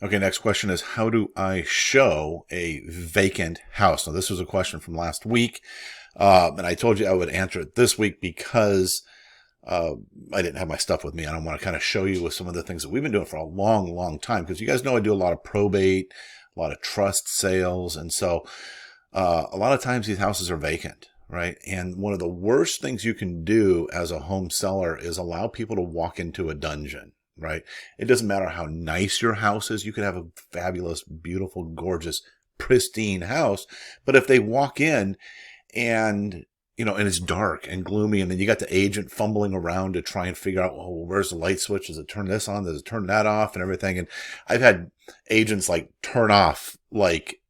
Okay, next question is, how do I show a vacant house? Now, this was a question from last week, and I told you I would answer it this week because uh, I didn't have my stuff with me. I don't want to kind of show you with some of the things that we've been doing for a long, long time, because you guys know I do a lot of probate, a lot of trust sales, and so a lot of times these houses are vacant, right? And one of the worst things you can do as a home seller is allow people to walk into a dungeon, right? It doesn't matter how nice your house is. You could have a fabulous, beautiful, gorgeous, pristine house, but if they walk in and and it's dark and gloomy, and then you got the agent fumbling around to try and figure out, oh, where's the light switch? Does it turn this on? Does it turn that off? And everything. And I've had agents like turn off like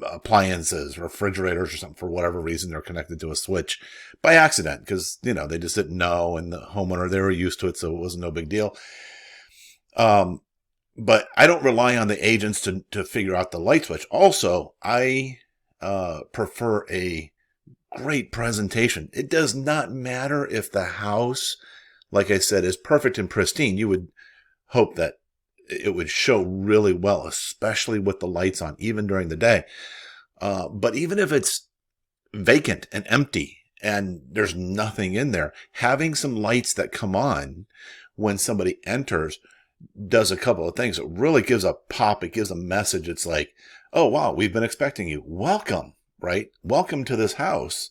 appliances, refrigerators or something for whatever reason they're connected to a switch by accident because, they just didn't know, and the homeowner, they were used to it, so it was no big deal. But I don't rely on the agents to figure out the light switch. Also, I prefer a great presentation. It does not matter if the house, like I said, is perfect and pristine. You would hope that it would show really well, especially with the lights on, even during the day. But even if it's vacant and empty and there's nothing in there, having some lights that come on when somebody enters does a couple of things. It really gives a pop. It gives a message. It's like, oh, wow, we've been expecting you. Welcome, right? Welcome to this house.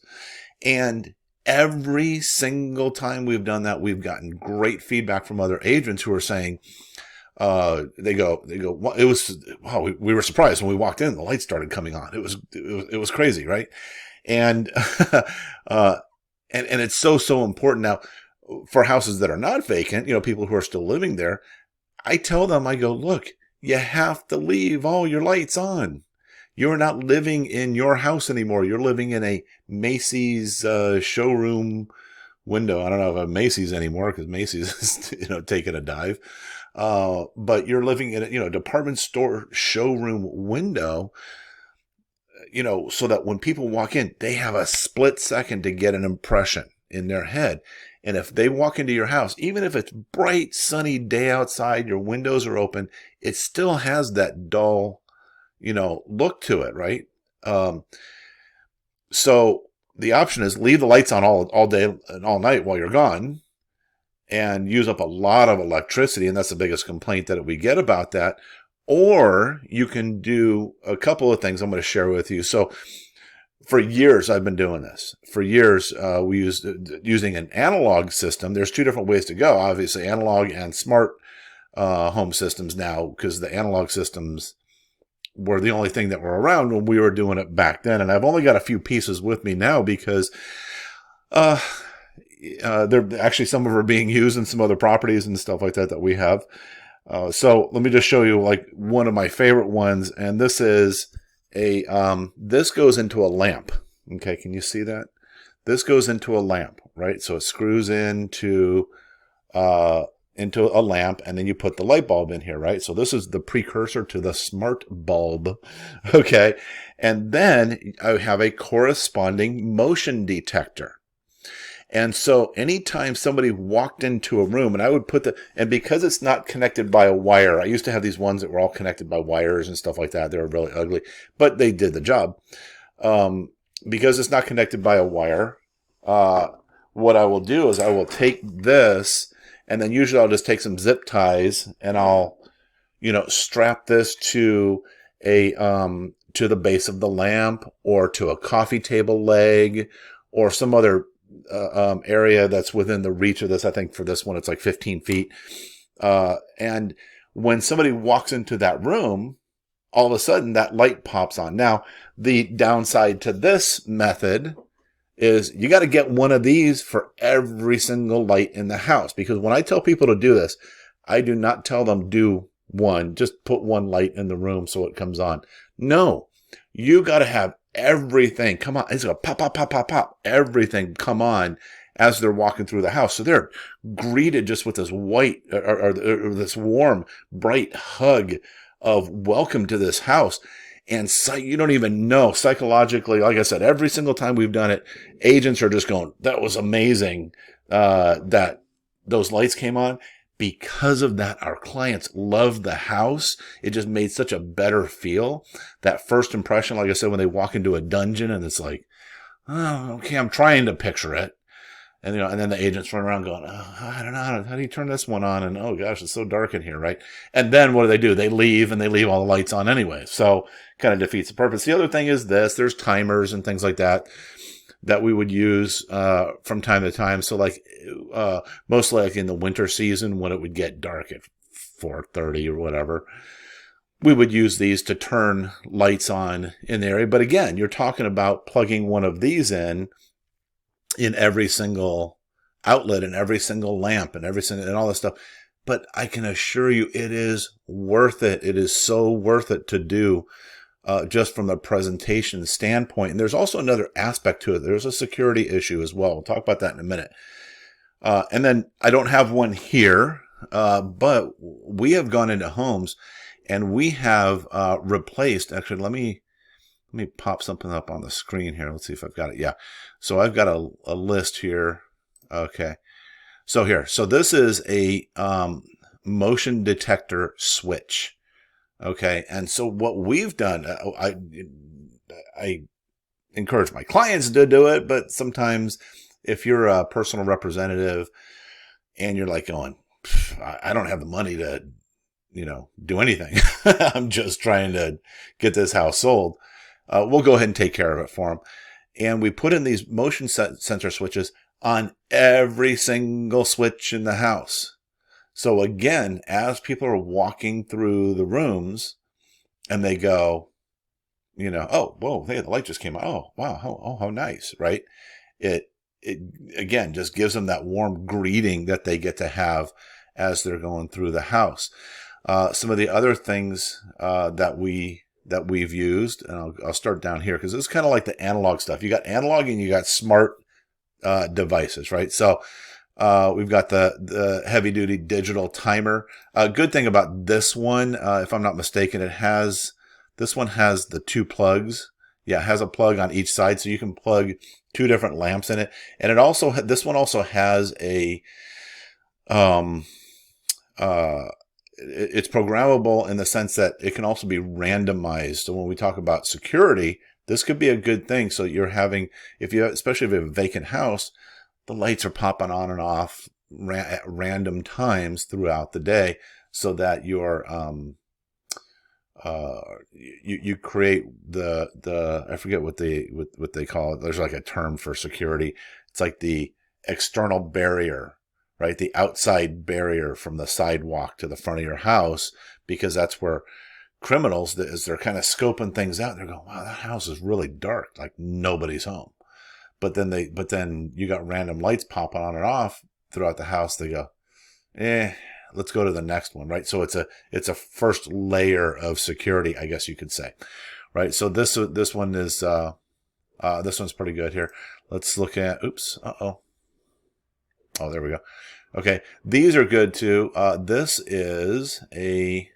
And every single time we've done that, we've gotten great feedback from other agents who are saying, they go, it was, wow, we were surprised when we walked in, the lights started coming on. It was crazy. Right. And, and it's so important now for houses that are not vacant, people who are still living there. I tell them, I go, look, you have to leave all your lights on. You're not living in your house anymore. You're living in a Macy's, showroom window. I don't know if I have Macy's anymore because Macy's is, taking a dive. But you're living in a, department store showroom window, so that when people walk in, they have a split second to get an impression in their head. And if they walk into your house, even if it's bright, sunny day outside, your windows are open, it still has that dull, look to it, right? So the option is leave the lights on all day and all night while you're gone, and use up a lot of electricity, and that's the biggest complaint that we get about that. Or you can do a couple of things I'm going to share with you. So for years, I've been doing this. For years, we used using an analog system. There's two different ways to go, obviously, analog and smart home systems now, because the analog systems were the only thing that were around when we were doing it back then. And I've only got a few pieces with me now because they're actually, some of them are being used in some other properties and stuff like that we have. So let me just show you like one of my favorite ones. And this is this goes into a lamp. Okay. Can you see that? This goes into a lamp, right? So it screws into a lamp, and then you put the light bulb in here, right? So this is the precursor to the smart bulb. Okay. And then I have a corresponding motion detector. And so anytime somebody walked into a room, and I would put and because it's not connected by a wire, I used to have these ones that were all connected by wires and stuff like that. They were really ugly, but they did the job. Because it's not connected by a wire, what I will do is I will take this, and then usually I'll just take some zip ties and I'll, strap this to to the base of the lamp, or to a coffee table leg, or some other area that's within the reach of this. I think for this one, it's like 15 feet. And when somebody walks into that room, all of a sudden that light pops on. Now, the downside to this method is you got to get one of these for every single light in the house. Because when I tell people to do this, I do not tell them do one, just put one light in the room so it comes on. No, you got to have everything come on. It's going to pop, pop, pop, pop, pop. Everything come on as they're walking through the house. So they're greeted just with this white or this warm, bright hug of welcome to this house. And you don't even know psychologically, like I said, every single time we've done it, agents are just going, that was amazing that those lights came on. because of that, our clients loved the house. It just made such a better feel. That first impression, like I said, when they walk into a dungeon and it's like, oh, okay, I'm trying to picture it. And, and then the agents run around going, oh, I don't know, how do you turn this one on? And, oh gosh, it's so dark in here, right? And then what do? They leave, and they leave all the lights on anyway. So kind of defeats the purpose. The other thing is there's timers and things like that we would use, from time to time. So mostly like in the winter season when it would get dark at 4:30 or whatever, we would use these to turn lights on in the area. But again, you're talking about plugging one of these in every single outlet and every single lamp and and all this stuff. But I can assure you it is worth it. It is so worth it to do, just from the presentation standpoint. And there's also another aspect to it. There's a security issue as well. We'll talk about that in a minute. And then I don't have one here, but we have gone into homes and we have replaced, actually, let me pop something up on the screen here. Let's see if I've got it. Yeah. So I've got a list here. Okay. So this is a motion detector switch. Okay. And so what we've done, I encourage my clients to do it, but sometimes if you're a personal representative and you're like going, I don't have the money to, do anything. I'm just trying to get this house sold. We'll go ahead and take care of it for them. And we put in these motion sensor switches on every single switch in the house. So again, as people are walking through the rooms and they go, oh, whoa, hey, the light just came on. Oh, wow. How nice, right? It again just gives them that warm greeting that they get to have as they're going through the house. Some of the other things that we've used, and I'll start down here because it's kind of like the analog stuff. You got analog and you got smart devices, right? So we've got the heavy duty digital timer. Good thing about this one, if I'm not mistaken, this one has the two plugs. Yeah, it has a plug on each side, so you can plug two different lamps in it. And this one also has a it's programmable in the sense that it can also be randomized. So when we talk about security, this could be a good thing. So you're having, especially if you have a vacant house, the lights are popping on and off at random times throughout the day, so that you're you create the I forget what they call it. There's like a term for security. It's like the external barrier, right? The outside barrier from the sidewalk to the front of your house, because that's where criminals, as they're kind of scoping things out, they're going, wow, that house is really dark, like nobody's home. But then you got random lights popping on and off throughout the house. They go, let's go to the next one, right? So it's a first layer of security, I guess you could say, right? So this one is this one's pretty good here. Let's look at, oh, there we go. Okay, these are good too. This is a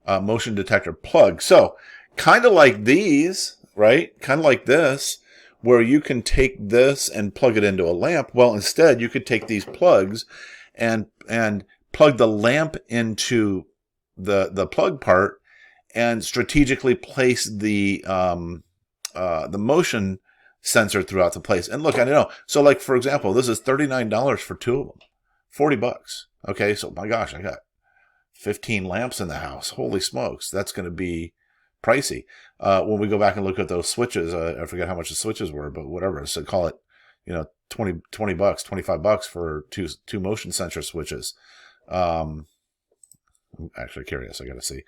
motion detector plug. So kind of like these, right? Kind of like this, where you can take this and plug it into a lamp. Well, instead, you could take these plugs and plug the lamp into the plug part and strategically place the motion sensor throughout the place. And look, I know. So like, for example, this is $39 for two of them, $40. Okay. So my gosh, I got 15 lamps in the house. Holy smokes. That's going to be pricey. When we go back and look at those switches, I forget how much the switches were, but whatever. So call it, $20, $25 for two motion sensor switches. I'm actually curious. I got to see,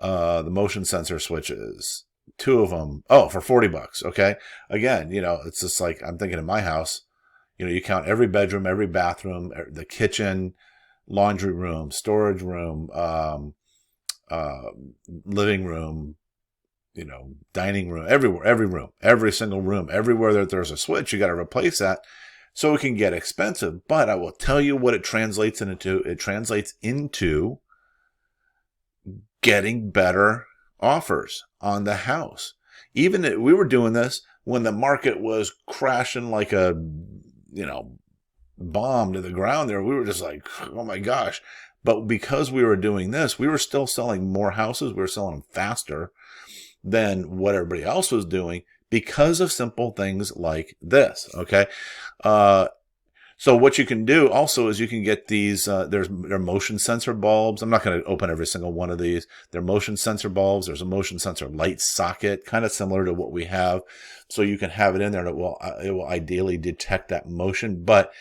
the motion sensor switches, two of them. Oh, for $40. Okay. Again, it's just like, I'm thinking in my house, you count every bedroom, every bathroom, the kitchen, laundry room, storage room, living room, dining room, everywhere, every room, every single room, everywhere that there's a switch, you got to replace that. So it can get expensive, but I will tell you what it translates into. It translates into getting better offers on the house. Even we were doing this when the market was crashing like a, bomb to the ground there. We were just like, oh my gosh. But because we were doing this, we were still selling more houses. We were selling them faster than what everybody else was doing because of simple things like this. Okay. So what you can do also is you can get these, they're motion sensor bulbs. I'm not going to open every single one of these. They're motion sensor bulbs. There's a motion sensor light socket, kind of similar to what we have. So you can have it in there and it will ideally detect that motion. But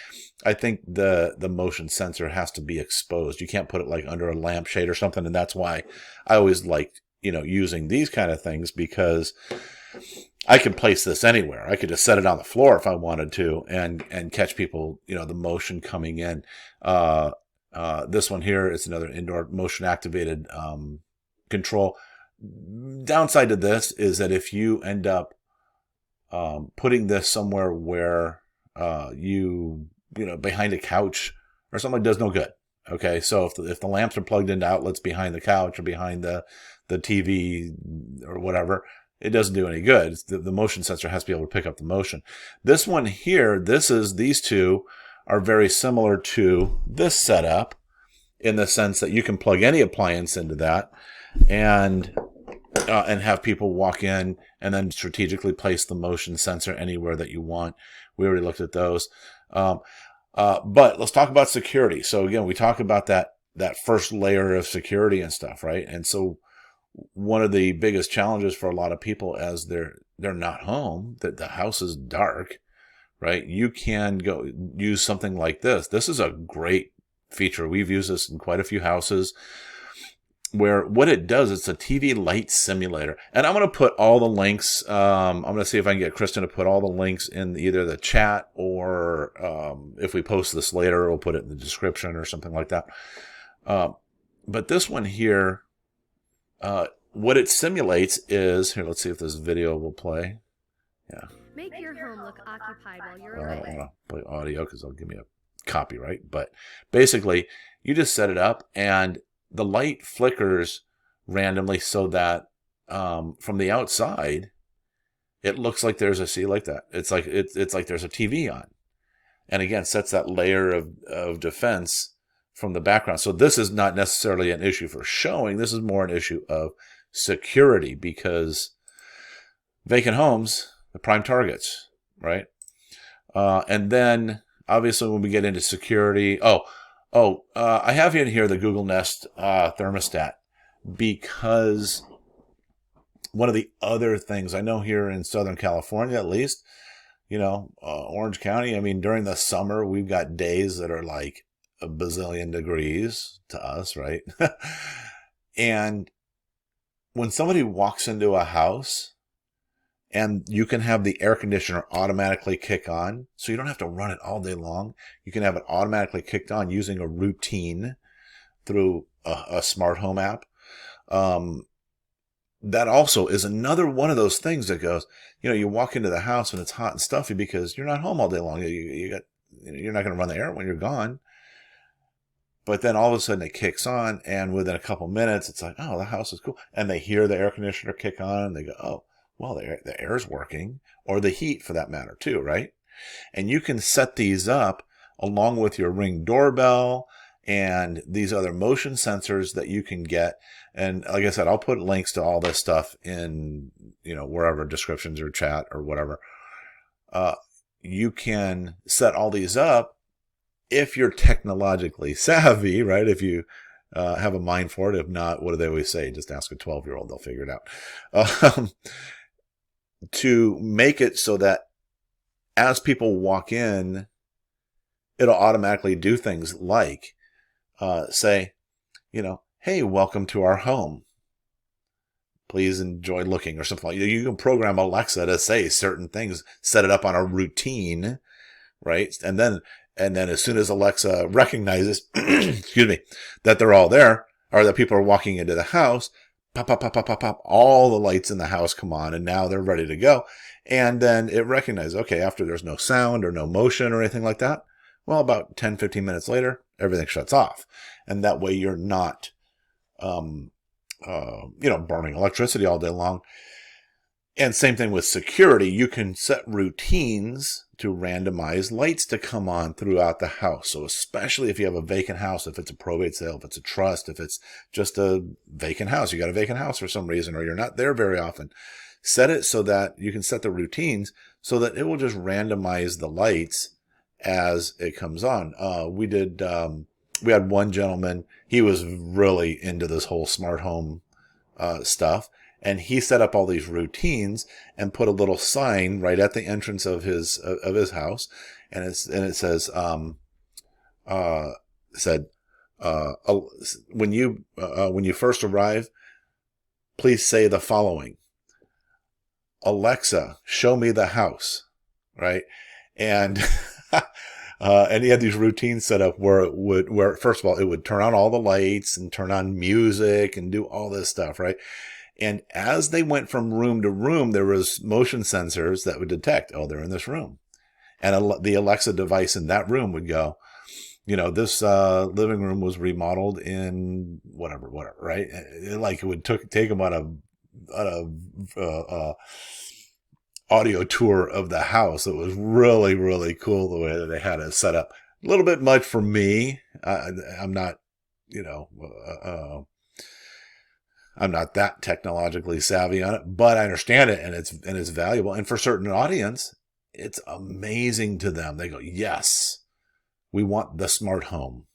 I think the motion sensor has to be exposed. You can't put it like under a lampshade or something. And that's why I always liked, using these kind of things, because I could place this anywhere. I could just set it on the floor if I wanted to and catch people, the motion coming in. This one here is another indoor motion activated control. Downside to this is that if you end up putting this somewhere where behind a couch or something, does no good. Okay, so if the lamps are plugged into outlets behind the couch or behind the TV or whatever, it doesn't do any good. The motion sensor has to be able to pick up the motion. This one here, these two are very similar to this setup in the sense that you can plug any appliance into that and have people walk in and then strategically place the motion sensor anywhere that you want. We already looked at those. But let's talk about security. So again, we talk about that first layer of security and stuff, right? And so one of the biggest challenges for a lot of people as they're not home, that the house is dark, right? You can go use something like this. This is a great feature. We've used this in quite a few houses, where what it does, it's a TV light simulator. And I'm going to put all the links. I'm going to see if I can get Kristen to put all the links in either the chat or if we post this later, we'll put it in the description or something like that. But this one here, what it simulates is, here, let's see if this video will play. Yeah. Make your home look occupied while you're away. I don't want to play audio because they'll give me a copyright. But basically, you just set it up and the light flickers randomly so that from the outside, it looks like there's like that. It's like there's a TV on. And again, sets that layer of defense from the background. So this is not necessarily an issue for showing. This is more an issue of security, because vacant homes, the prime targets, right? And then obviously when we get into security, I have in here the Google Nest thermostat, because one of the other things I know here in Southern California, at least, Orange County, I mean, during the summer, we've got days that are like a bazillion degrees to us, right? And when somebody walks into a house, and you can have the air conditioner automatically kick on, so you don't have to run it all day long. You can have it automatically kicked on using a routine through a smart home app. That also is another one of those things that goes, you walk into the house and it's hot and stuffy because you're not home all day long. You're not going to run the air when you're gone. But then all of a sudden it kicks on, and within a couple minutes, it's like, oh, the house is cool. And they hear the air conditioner kick on, and they go, oh, well, the air's working, or the heat for that matter too, right? And you can set these up along with your Ring doorbell and these other motion sensors that you can get. And like I said, I'll put links to all this stuff in, wherever, descriptions or chat or whatever. You can set all these up if you're technologically savvy, right? If you have a mind for it. If not, what do they always say? Just ask a 12-year-old, they'll figure it out. To make it so that as people walk in, it'll automatically do things like say, hey, welcome to our home. Please enjoy looking, or something like that. You can program Alexa to say certain things, set it up on a routine, right? And then as soon as Alexa recognizes, excuse me, that they're all there, or that people are walking into the house, pop, pop, pop, pop, pop, pop, all the lights in the house come on, and now they're ready to go. And then it recognizes, okay, after there's no sound or no motion or anything like that, well, about 10, 15 minutes later, everything shuts off. And that way you're not, burning electricity all day long. And same thing with security. You can set routines to randomize lights to come on throughout the house. So especially if you have a vacant house, if it's a probate sale, if it's a trust, if it's just a vacant house, you got a vacant house for some reason, or you're not there very often, set it so that you can set the routines so that it will just randomize the lights as it comes on. We had one gentleman, he was really into this whole smart home stuff. And he set up all these routines and put a little sign right at the entrance of his house, and it says said when you first arrive, please say the following: Alexa, show me the house, right? And and he had these routines set up where first of all it would turn on all the lights and turn on music and do all this stuff, right? And as they went from room to room, there was motion sensors that would detect, oh, they're in this room. And the Alexa device in that room would go, this living room was remodeled in whatever, right? Like it would take them on a audio tour of the house. It was really, really cool the way that they had it set up. A little bit much for me. I'm not, I'm not that technologically savvy on it, but I understand it, and it's valuable. And for certain audience, it's amazing to them. They go, yes, we want the smart home.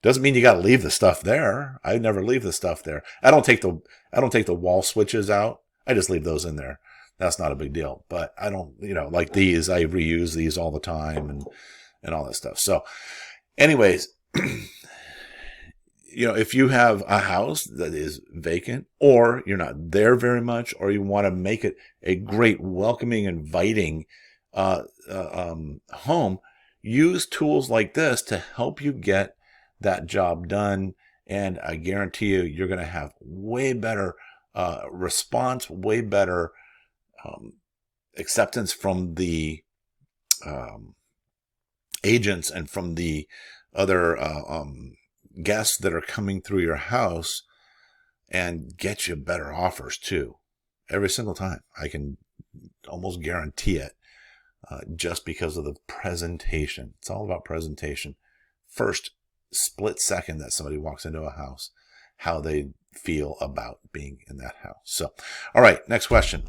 Doesn't mean you got to leave the stuff there. I never leave the stuff there. I don't take the wall switches out. I just leave those in there. That's not a big deal. But I don't, like these, I reuse these all the time and all that stuff. So anyways, if you have a house that is vacant, or you're not there very much, or you want to make it a great, welcoming, inviting home, use tools like this to help you get that job done. And I guarantee you're going to have way better response, way better acceptance from the agents and from the other guests that are coming through your house, and get you better offers too. Every single time. I can almost guarantee it, just because of the presentation. It's all about presentation. First split second that somebody walks into a house, how they feel about being in that house. So, all right, next question.